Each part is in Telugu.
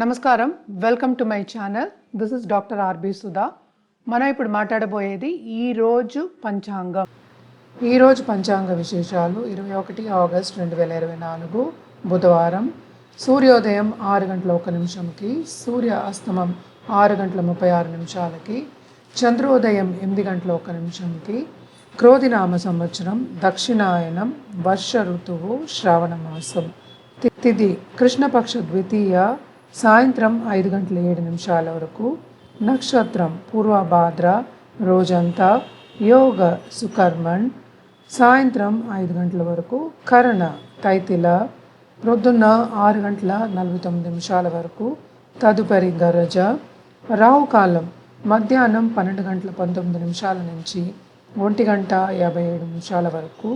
నమస్కారం, welcome to my channel. This is doctor R B Sudha. మనం ఇప్పుడు మాట్లాడబోయేది ఈరోజు పంచాంగం. ఈరోజు పంచాంగ విశేషాలు: 21 ఆగస్ట్ 2024 బుధవారం. సూర్యోదయం 6 గంటల 1 నిమిషంకి, సూర్య అస్తమం 6 గంటల 36 నిమిషాలకి, చంద్రోదయం 8 గంటల 1 నిమిషంకి, క్రోధినామ సంవత్సరం, దక్షిణాయనం, వర్ష ఋతువు, శ్రావణ మాసం. తిథి కృష్ణపక్ష ద్వితీయ, సాయంత్రం 5 గంటల 7 నిమిషాల వరకు. నక్షత్రం పూర్వభాద్ర, రోజంతా. యోగ సుకర్మణ్, సాయంత్రం 5 గంటల వరకు. కరణ తైతిల, ప్రొద్దున్న 6 గంటల 49 నిమిషాల వరకు. తదుపరి గరజ. రాహుకాలం మధ్యాహ్నం 12 గంటల 19 నిమిషాల నుంచి 1 గంట 57 నిమిషాల వరకు.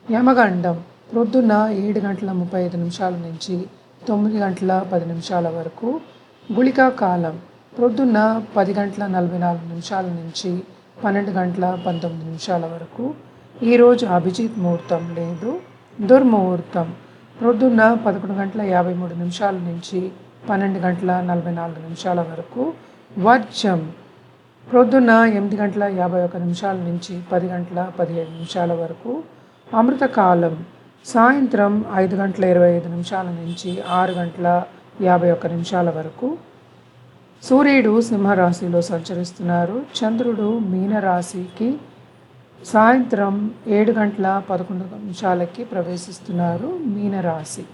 యమగండం ప్రొద్దున్న 7 గంటల 35 నిమిషాల నుంచి 9 గంటల 10 నిమిషాల వరకు. గుళికా కాలం ప్రొద్దున్న 10 గంటల 44 నిమిషాల నుంచి 12 గంటల 19 నిమిషాల వరకు. ఈరోజు అభిజిత్ ముహూర్తం లేదు. దుర్ముహూర్తం ప్రొద్దున్న 11 గంటల 53 నిమిషాల నుంచి 12 గంటల 44 నిమిషాల వరకు. వర్జం ప్రొద్దున్న 8 గంటల 51 నిమిషాల నుంచి 10 గంటల 17 నిమిషాల వరకు. అమృతకాలం సాయంత్రం 5 గంటల 25 నిమిషాల నుంచి 6 గంటల 51 నిమిషాల వరకు. సూర్యుడు సింహరాశిలో సంచరిస్తున్నారు. చంద్రుడు మీనరాశికి సాయంత్రం 7 గంటల 11 నిమిషాలకి ప్రవేశిస్తున్నారు. మీనరాశి.